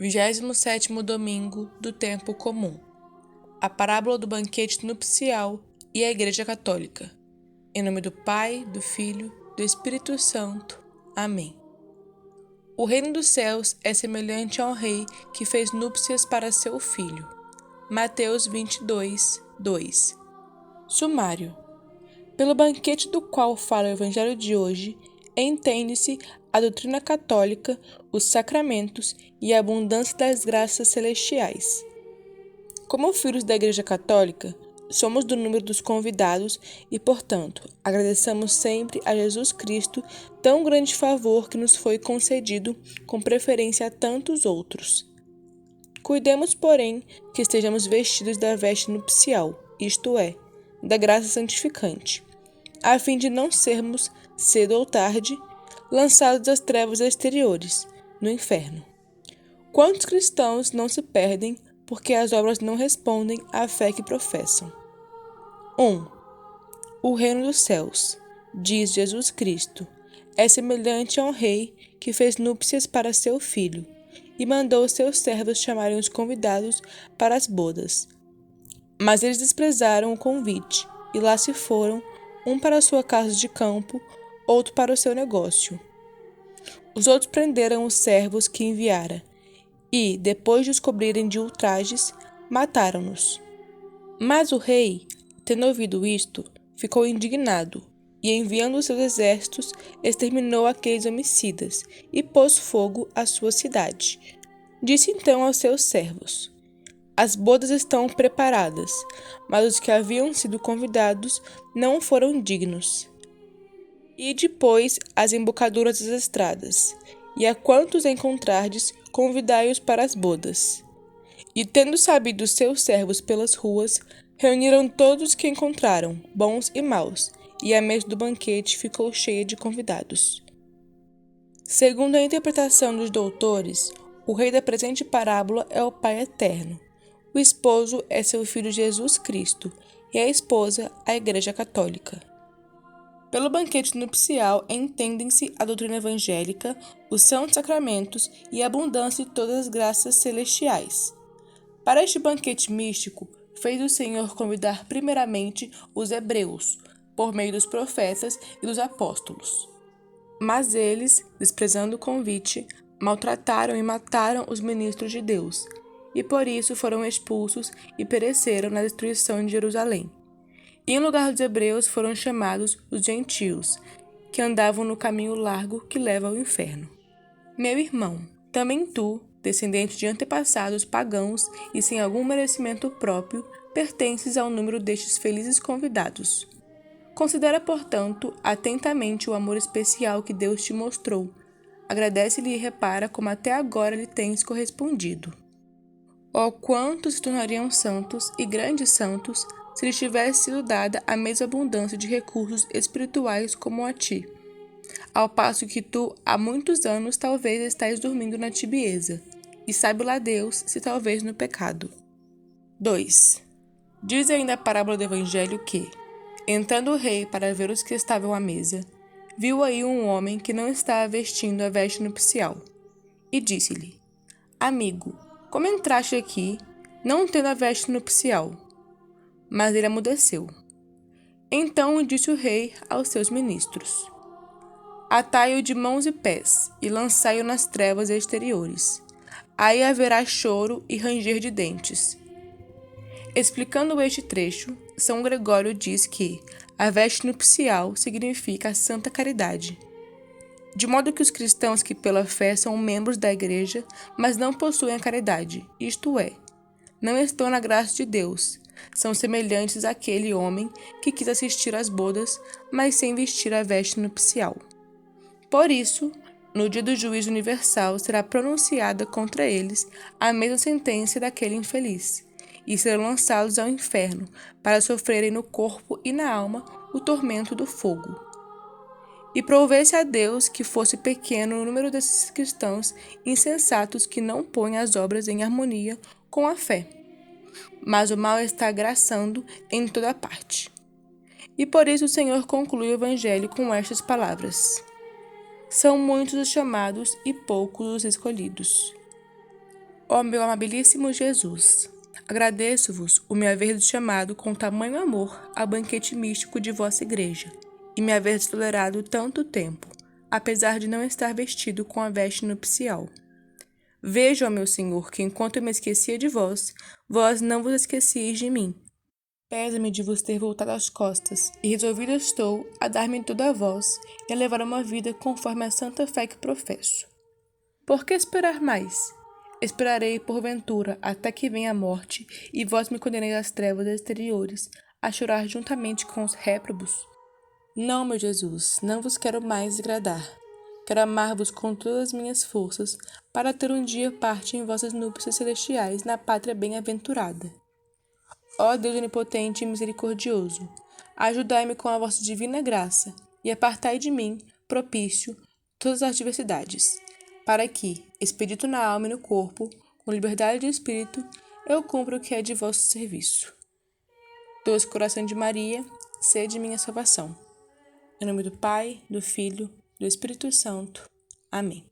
27º domingo do tempo comum. A parábola do banquete nupcial e a Igreja Católica. Em nome do Pai, do Filho, do Espírito Santo. Amém. O reino dos céus é semelhante ao rei que fez núpcias para seu filho. Mateus 22, 2. Sumário. Pelo banquete do qual fala o Evangelho de hoje, entende-se a doutrina católica, os sacramentos e a abundância das graças celestiais. Como filhos da Igreja Católica, somos do número dos convidados e, portanto, agradecemos sempre a Jesus Cristo tão grande favor que nos foi concedido com preferência a tantos outros. Cuidemos, porém, que estejamos vestidos da veste nupcial, isto é, da graça santificante, a fim de não sermos, cedo ou tarde, lançados às trevas exteriores, no inferno. Quantos cristãos não se perdem porque as obras não respondem à fé que professam? 1. O reino dos céus, diz Jesus Cristo, é semelhante a um rei que fez núpcias para seu filho e mandou seus servos chamarem os convidados para as bodas. Mas eles desprezaram o convite e lá se foram, um para sua casa de campo, outro para o seu negócio. Os outros prenderam os servos que enviara e, depois de os cobrirem de ultrajes, mataram-nos. Mas o rei, tendo ouvido isto, ficou indignado e, enviando os seus exércitos, exterminou aqueles homicidas e pôs fogo à sua cidade. Disse então aos seus servos: as bodas estão preparadas, mas os que haviam sido convidados não foram dignos. E depois as embocaduras das estradas, e a quantos encontrardes, convidai-os para as bodas. E tendo sabido seus servos pelas ruas, reuniram todos os que encontraram, bons e maus, e a mesa do banquete ficou cheia de convidados. Segundo a interpretação dos doutores, o rei da presente parábola é o Pai Eterno. O esposo é seu Filho Jesus Cristo, e a esposa, a Igreja Católica. Pelo banquete nupcial entendem-se a doutrina evangélica, os santos sacramentos e a abundância de todas as graças celestiais. Para este banquete místico, fez o Senhor convidar primeiramente os hebreus, por meio dos profetas e dos apóstolos. Mas eles, desprezando o convite, maltrataram e mataram os ministros de Deus, e por isso foram expulsos e pereceram na destruição de Jerusalém. E em lugar dos hebreus foram chamados os gentios, que andavam no caminho largo que leva ao inferno. Meu irmão, também tu, descendente de antepassados pagãos e sem algum merecimento próprio, pertences ao número destes felizes convidados. Considera, portanto, atentamente o amor especial que Deus te mostrou. Agradece-lhe e repara como até agora lhe tens correspondido. Oh, quantos se tornariam santos e grandes santos se lhes tivesse sido dada a mesma abundância de recursos espirituais como a ti, ao passo que tu, há muitos anos, talvez estás dormindo na tibieza, e sabe lá Deus se talvez no pecado. 2. Diz ainda a parábola do Evangelho que, entrando o rei para ver os que estavam à mesa, viu aí um homem que não estava vestindo a veste nupcial, e disse-lhe: amigo, como entraste aqui, não tendo a veste nupcial? Mas ele emudeceu. Então disse o rei aos seus ministros: atai-o de mãos e pés, e lançai-o nas trevas exteriores. Aí haverá choro e ranger de dentes. Explicando este trecho, São Gregório diz que a veste nupcial significa a santa caridade. De modo que os cristãos que pela fé são membros da igreja, mas não possuem a caridade, isto é, não estão na graça de Deus, são semelhantes àquele homem que quis assistir às bodas, mas sem vestir a veste nupcial. Por isso, no dia do juízo universal será pronunciada contra eles a mesma sentença daquele infeliz, e serão lançados ao inferno para sofrerem no corpo e na alma o tormento do fogo. E provesse a Deus que fosse pequeno o número desses cristãos insensatos que não põem as obras em harmonia com a fé. Mas o mal está agraçando em toda parte. E por isso o Senhor conclui o Evangelho com estas palavras: são muitos os chamados e poucos os escolhidos. Ó meu amabilíssimo Jesus, agradeço-vos o me haver chamado com tamanho amor ao banquete místico de vossa igreja, e me haver tolerado tanto tempo, apesar de não estar vestido com a veste nupcial. Vejo, ó meu Senhor, que enquanto eu me esquecia de vós, vós não vos esquecieis de mim. Pesa-me de vos ter voltado as costas, e resolvido estou a dar-me toda a vós e a levar uma vida conforme a santa fé que professo. Por que esperar mais? Esperarei, porventura, até que venha a morte, e vós me condeneis às trevas exteriores, a chorar juntamente com os réprobos? Não, meu Jesus, não vos quero mais agradar. Quero amar-vos com todas as minhas forças, para ter um dia parte em vossas núpcias celestiais na pátria bem-aventurada. Ó Deus onipotente e misericordioso, ajudai-me com a vossa divina graça, e apartai de mim, propício, todas as adversidades, para que, expedito na alma e no corpo, com liberdade de espírito, eu cumpra o que é de vosso serviço. Doce coração de Maria, sede minha salvação. Em nome do Pai, do Filho, do Espírito Santo. Amém.